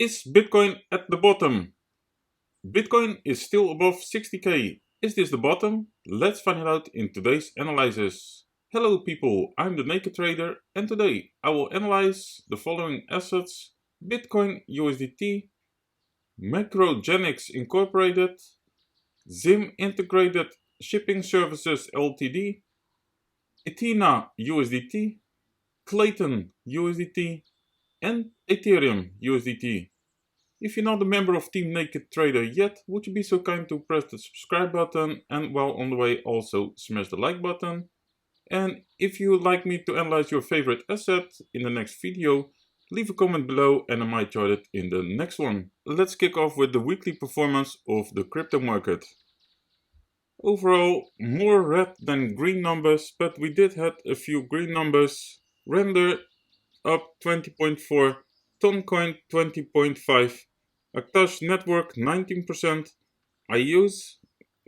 Is Bitcoin at the bottom? Bitcoin is still above 60k. Is this the bottom? Let's find it out in today's analysis. Hello people, I'm the NakedTrader and today I will analyze the following assets: Bitcoin USDT, MACROGENICS Incorporated, ZIM Integrated Shipping Services Ltd, ETHENA USDT, KLAYTN USDT, and ETHEREUM USDT. If you're not a member of Team NakedTrader yet, would you be so kind to press the subscribe button and while on the way also smash the like button. And if you would like me to analyze your favorite asset in the next video, leave a comment below and I might join it in the next one. Let's kick off with the weekly performance of the crypto market. Overall, more red than green numbers, but we did have a few green numbers. Render up 20.4, Toncoin 20.5, Akash Network 19%, IUs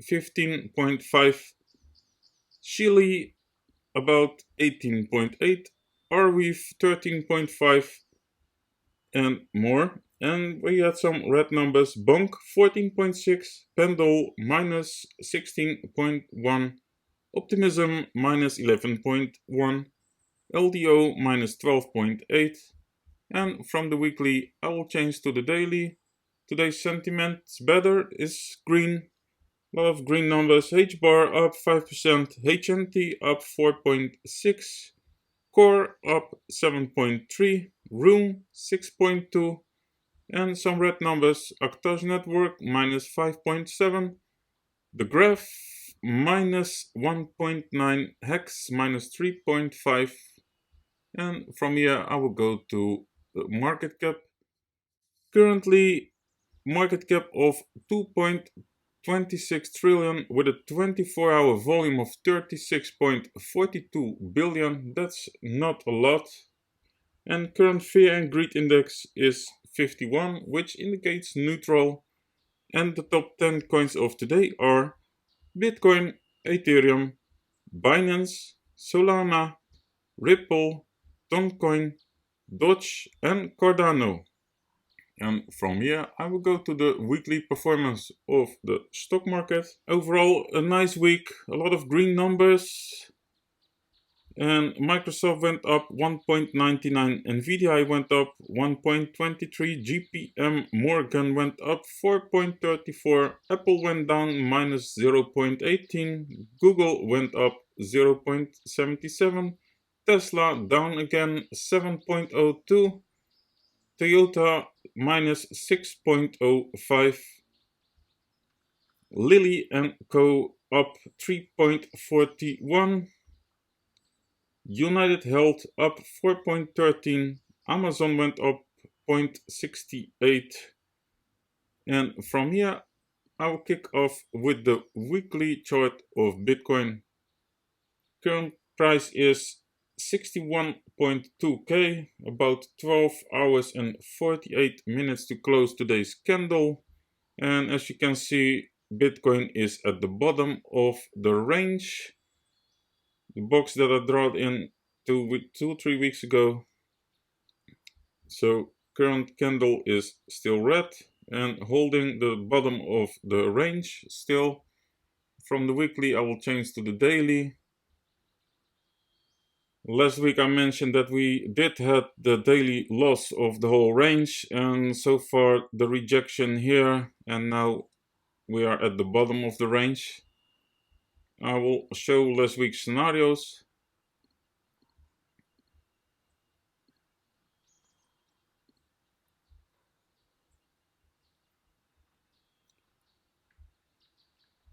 15.5, Chile about 18.8, Arweave 13.5 and more. And we had some red numbers: Bonk 14.6, Pendle minus 16.1, Optimism minus 11.1, LDO minus 12.8. And from the weekly I will change to the daily. Today's sentiment better is green. A lot of green numbers. HBAR up 5%, HNT up 4.6, Core up 7.3, Room 6.2, and some red numbers: Akash Network minus 5.7, The Graph minus 1.9, Hex minus 3.5. And from here I will go to the market cap. Currently market cap of 2.26 trillion with a 24-hour volume of 36.42 billion. That's not a lot. And current fear and greed index is 51, which indicates neutral. And the top 10 coins of today are Bitcoin, Ethereum, Binance, Solana, Ripple, Toncoin, Doge and Cardano. And from here I will go to the weekly performance of the stock market. Overall a nice week, a lot of green numbers. And Microsoft went up 1.99, Nvidia went up 1.23, GPM Morgan went up 4.34, Apple went down minus 0.18, Google went up 0.77, Tesla down again 7.02, Toyota minus 6.05, Lilly & Co up 3.41, United Health up 4.13, Amazon went up 0.68. And from here I will kick off with the weekly chart of Bitcoin. Current price is 61.2k, about 12 hours and 48 minutes to close today's candle. And as you can see, Bitcoin is at the bottom of the range, the box that I drawed in 2-3 weeks ago. So current candle is still red and holding the bottom of the range still. From the weekly I will change to the daily. Last week I mentioned that we did have the daily loss of the whole range, and so far the rejection here, and now we are at the bottom of the range. I will show last week's scenarios.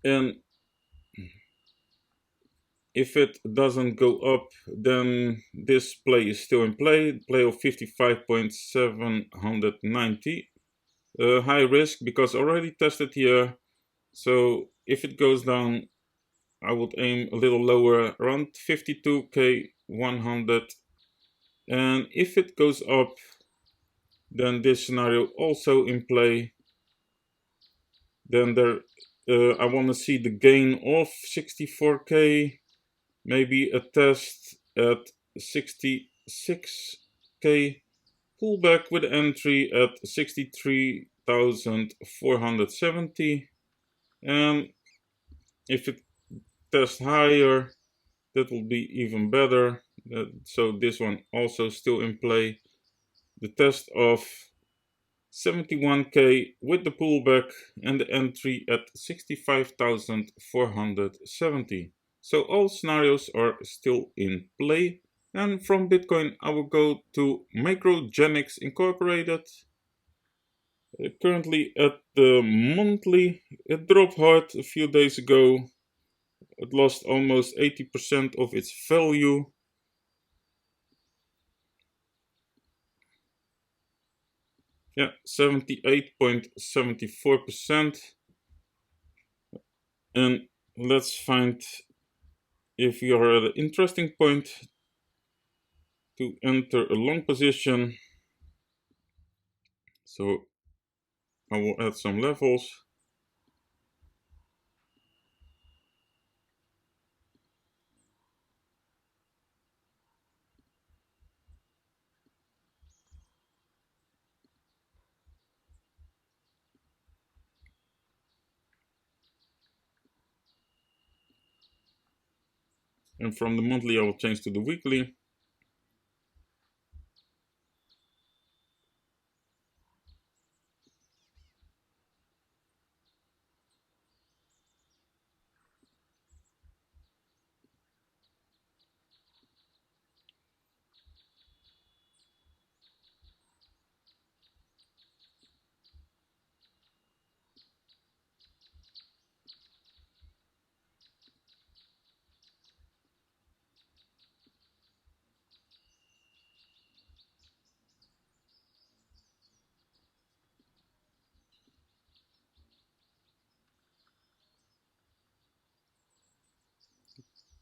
And if it doesn't go up, then this play is still in play. Play of 55.790. High risk because already tested here. So if it goes down, I would aim a little lower, around 52k 100. And if it goes up, then this scenario also in play. Then there, I want to see the gain of 64k, maybe a test at 66k, Pullback with entry at 63,470, and if it tests higher, that will be even better. So this one also still in play. The test of 71k with the pullback and the entry at 65,470. So all scenarios are still in play. And from Bitcoin, I will go to MACROGENICS Incorporated. Currently at the monthly, it dropped hard a few days ago. It lost almost 80% of its value. Yeah, 78.74%. And let's find if you are at an interesting point to enter a long position. So I will add some levels. And from the monthly, I will change to the weekly.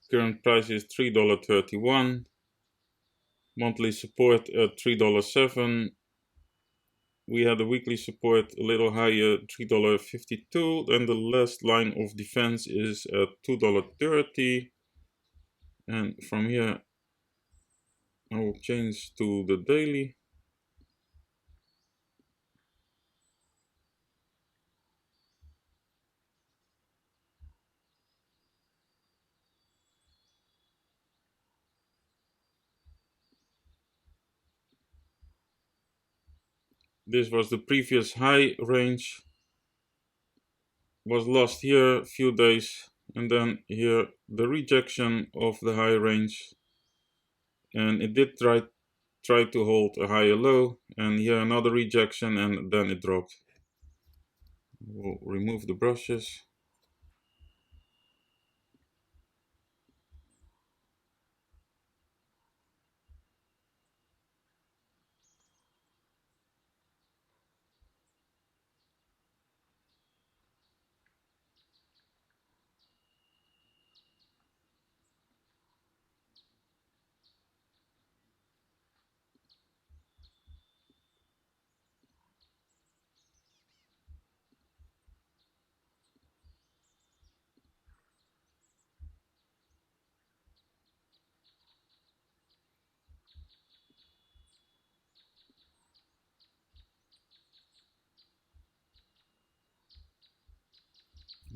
Current price is $3.31. Monthly support at $3.07. We had a weekly support a little higher, $3.52. And the last line of defense is at $2.30. And from here, I will change to the daily. This was the previous high range. Was lost here a few days, and then here the rejection of the high range, and it did try to hold a higher low, and here another rejection, and then it dropped. We'll remove the brushes.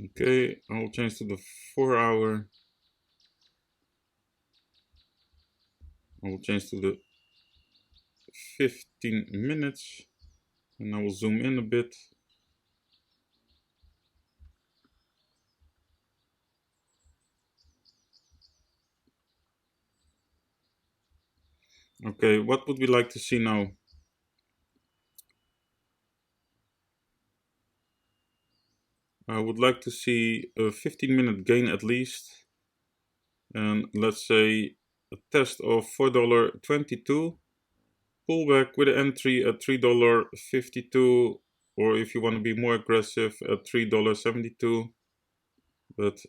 Okay, I will change to the 4-hour. I will change to the 15 minutes, and I will zoom in a bit. Okay, what would we like to see now? I would like to see a 15-minute gain at least, and let's say a test of $4.22, pullback with an entry at $3.52, or if you want to be more aggressive at $3.72, but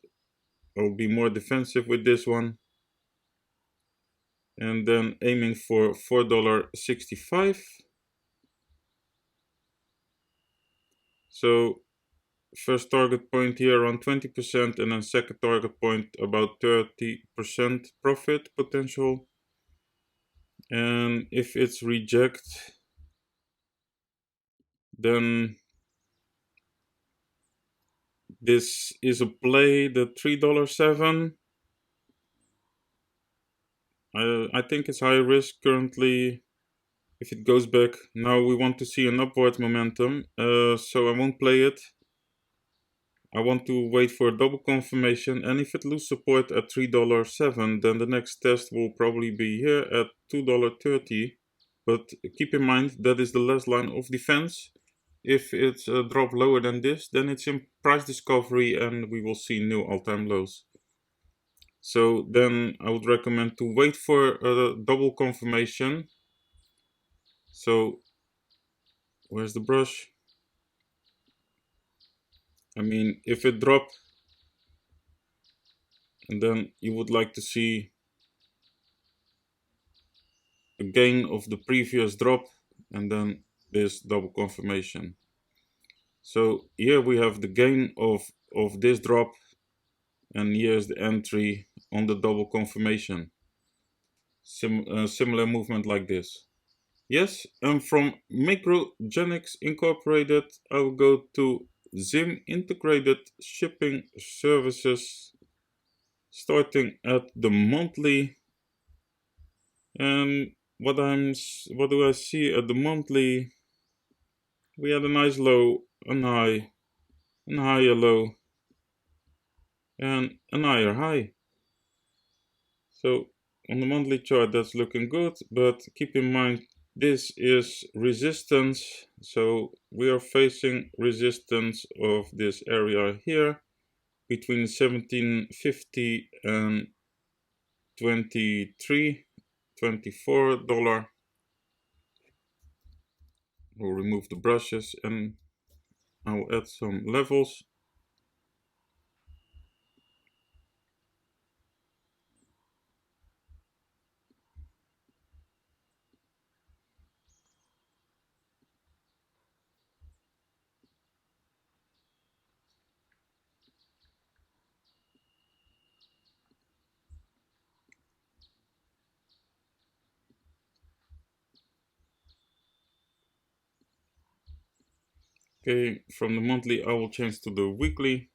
I'll be more defensive with this one, and then aiming for $4.65. So first target point here around 20%, and then second target point about 30% profit potential. And if it's reject, Then this is a play, the $3.07. I think it's high risk currently. If it goes back, now we want to see an upward momentum, so I won't play it. I want to wait for a double confirmation, and if it loses support at $3.07, then the next test will probably be here at $2.30. But keep in mind that is the last line of defense. If it's a drop lower than this, then it's in price discovery and we will see new all-time lows. So then I would recommend to wait for a double confirmation. So where's the brush? I mean, if it dropped, and then you would like to see a gain of the previous drop, and then this double confirmation. So here we have the gain of this drop, and here's the entry on the double confirmation. Similar movement like this. Yes, and from MACROGENICS Incorporated, I will go to ZIM Integrated Shipping Services, starting at the monthly. And what do I see at the monthly? We had a nice low, an high, an higher low, and an higher high. So on the monthly chart, that's looking good, but keep in mind this is resistance. So we are facing resistance of this area here between 1750 and $24. We'll remove the brushes and I'll add some levels. Okay, from the monthly I will change to the weekly.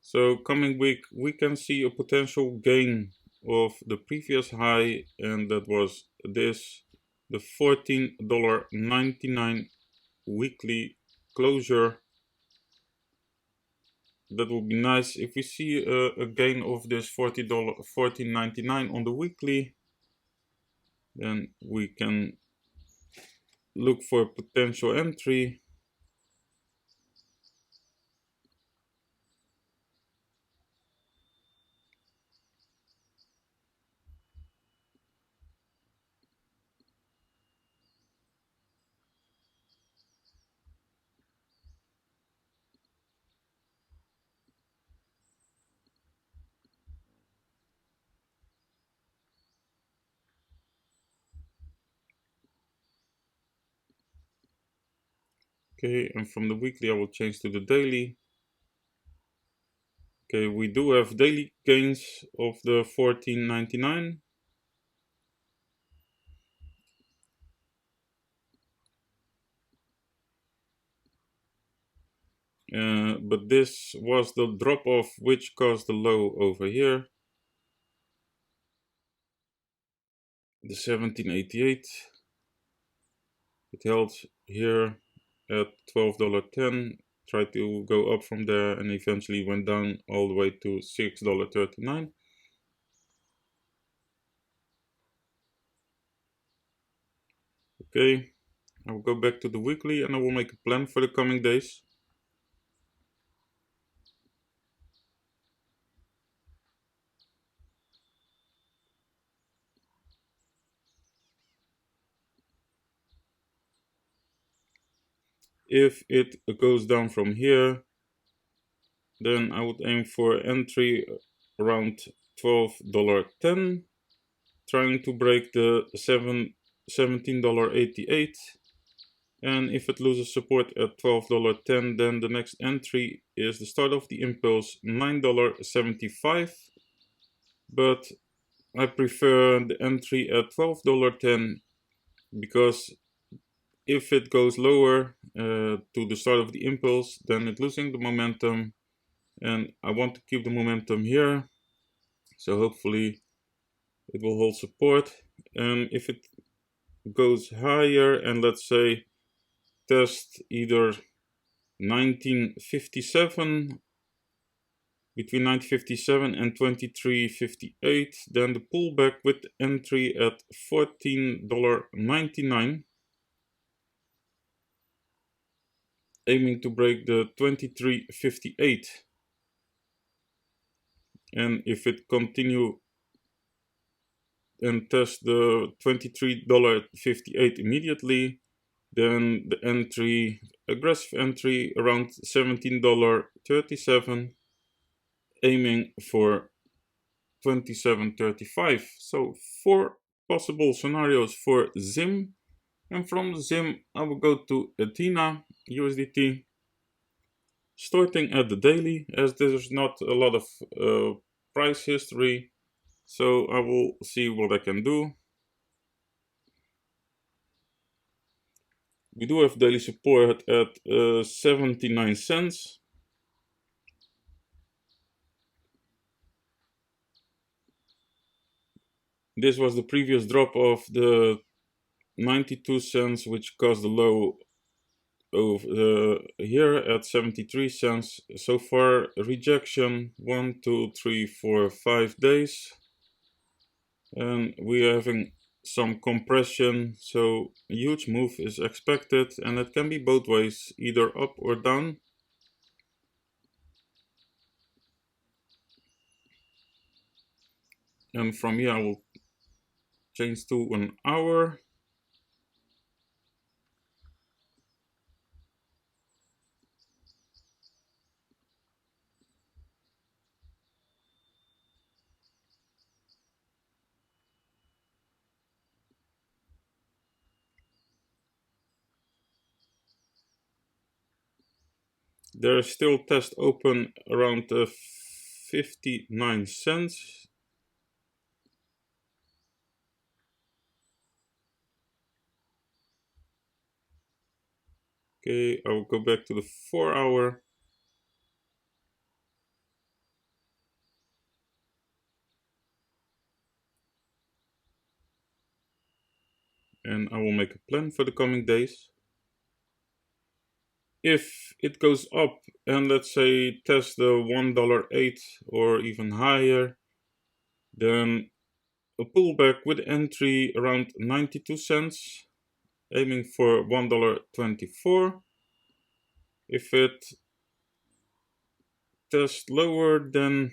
So coming week we can see a potential gain of the previous high, and that was this, the $14.99 weekly closure. That would be nice if we see a gain of this $14.99 on the weekly. Then we can look for potential entry. Okay, and from the weekly I will change to the daily. Okay, we do have daily gains of the $14.99. But this was the drop off which caused the low over here, the 1788. It held here at $12.10, tried to go up from there, and eventually went down all the way to $6.39. Okay, I will go back to the weekly and I will make a plan for the coming days. If it goes down from here, then I would aim for entry around $12.10, trying to break the $17.88. And if it loses support at $12.10, then the next entry is the start of the impulse, $9.75. But I prefer the entry at $12.10 because if it goes lower to the start of the impulse, then it's losing the momentum, and I want to keep the momentum here, so hopefully it will hold support. And if it goes higher and let's say test either 1957, between 1957 and 2358, then the pullback with entry at $14.99, aiming to break the 2358. And if it continue and test the $23.58 immediately, then the entry, aggressive entry around $17.37, aiming for 27.35. So 4 possible scenarios for ZIM, and from ZIM I will go to ETHENA USDT, starting at the daily, as there's not a lot of price history, so I will see what I can do. We do have daily support at 79 cents. This was the previous drop of the 92 cents, which caused the low of here at 73 cents. So far, rejection 1, 2, 3, 4, 5 days. And we are having some compression, so a huge move is expected, and it can be both ways, either up or down. And from here I will change to an hour. There is still test open around 59 cents. Okay, I will go back to the 4-hour. And I will make a plan for the coming days. If it goes up and let's say test the $1.08 or even higher, then a pullback with entry around 92 cents, aiming for $1.24. If it tests lower, then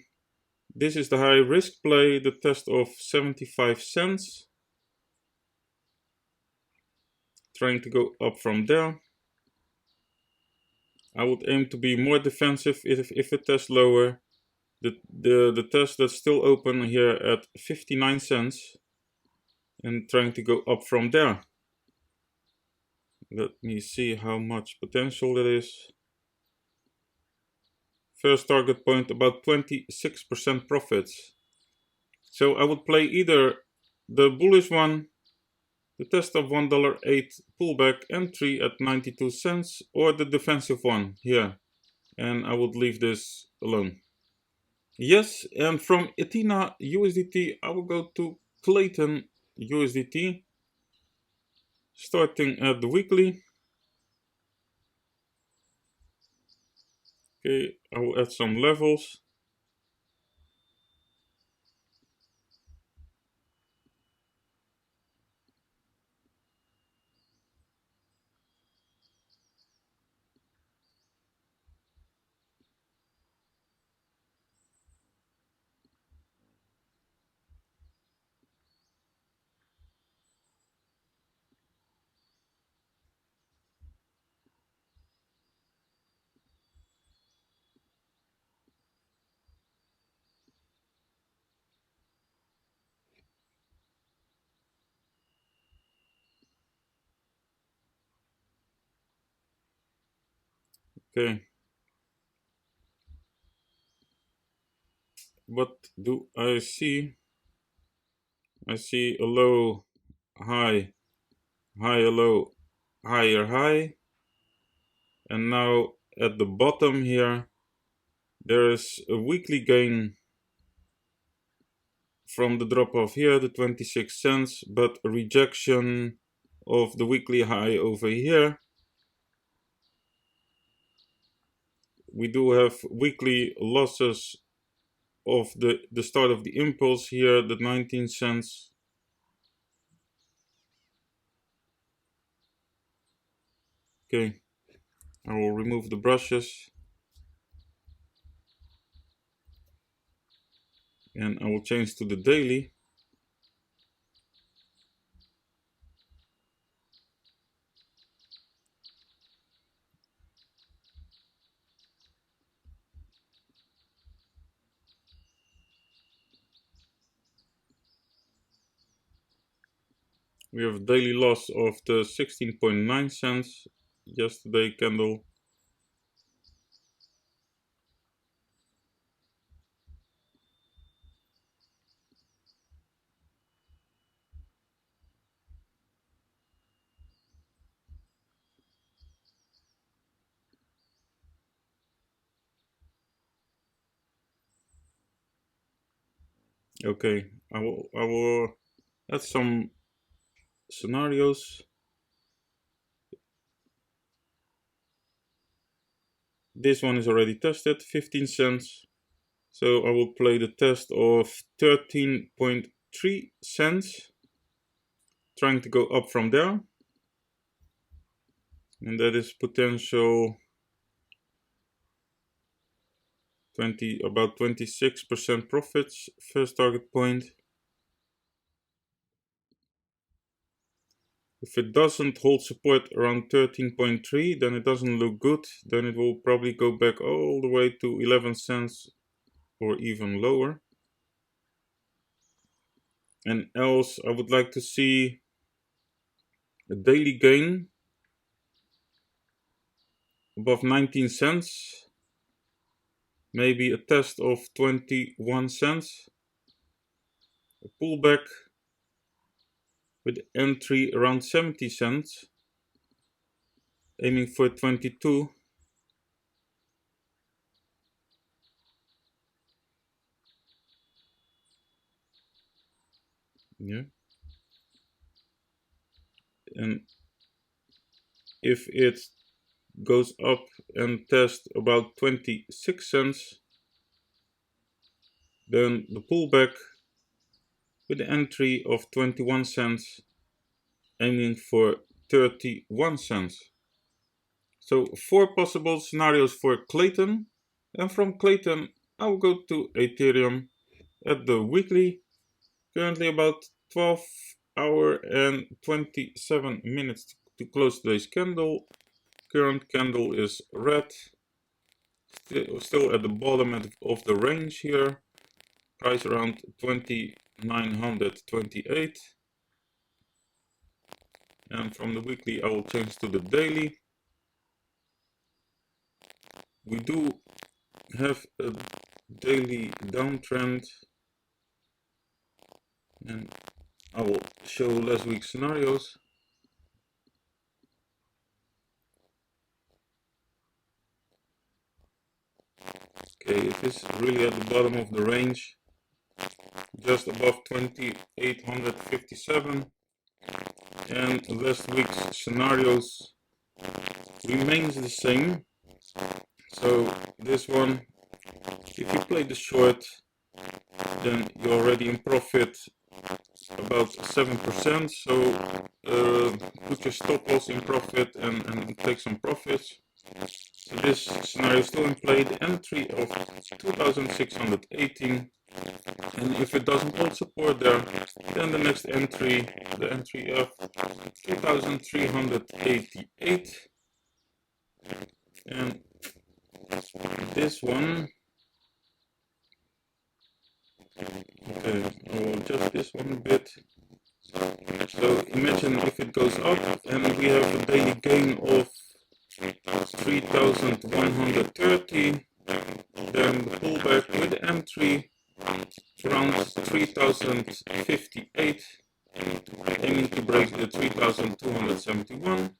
this is the high risk play, the test of 75 cents, trying to go up from there. I would aim to be more defensive if it tests lower. The test that's still open here at 59 cents, and trying to go up from there. Let me see how much potential there is. First target point about 26% profits. So I would play either the bullish one, the test of $1.08 pullback entry at 92 cents, or the defensive one here. And I would leave this alone. Yes, and from ETHENA USDT, I will go to KLAYTN USDT, starting at the weekly. Okay, I will add some levels. Okay. What do I see? I see a low, high, higher low, higher high, and now at the bottom here there is a weekly gain from the drop off here, the 26 cents, but a rejection of the weekly high over here. We do have weekly losses of the start of the impulse here, the 19 cents. Okay, I will remove the brushes and I will change to the daily. We have a daily loss of the 16.9 cents yesterday candle. Okay, I will add some scenarios. This one is already tested, 15 cents. So I will play the test of 13.3 cents, trying to go up from there. And that is potential about 26% profits, first target point. If it doesn't hold support around 13.3, then it doesn't look good. Then it will probably go back all the way to 11 cents or even lower. And else I would like to see a daily gain above 19 cents. Maybe a test of 21 cents. A pullback with entry around 70 cents. Aiming for 22. Yeah. And if it goes up and tests about 26 cents, then the pullback with the entry of 21 cents, aiming for 31 cents. So 4 possible scenarios for KLAYTN, and from KLAYTN I will go to Ethereum at the weekly, currently about 12 hours and 27 minutes to close today's candle. Current candle is red, still at the bottom of the range here, price around 2928. And from the weekly I will change to the daily. We do have a daily downtrend, and I will show last week's scenarios. Okay, it is really at the bottom of the range, just above 2857, and last week's scenarios remains the same. So this one, if you play the short, then you're already in profit about 7%. So put your stop loss in profit and take some profits. So this scenario is still in play. The entry of 2618, and if it doesn't hold support there, then the next entry, the entry of 2388, and this one. Okay, I will adjust this one a bit. So imagine if it goes up and we have a daily gain of 3130, then the pullback with the entry around 3058, aiming to break the 3271.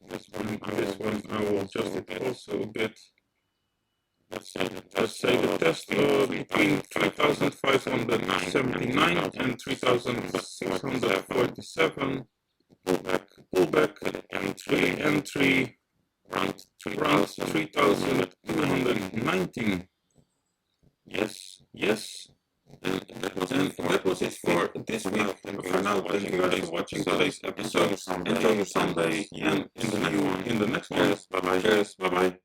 This one I will adjust it also a bit. Let's say the test between 3579 and 3647. Pullback, entry around 3219. Yes. And that was it for this week. For now, thank you guys for watching today's episode. Enjoy your Sunday, and see you in the next one. Bye bye.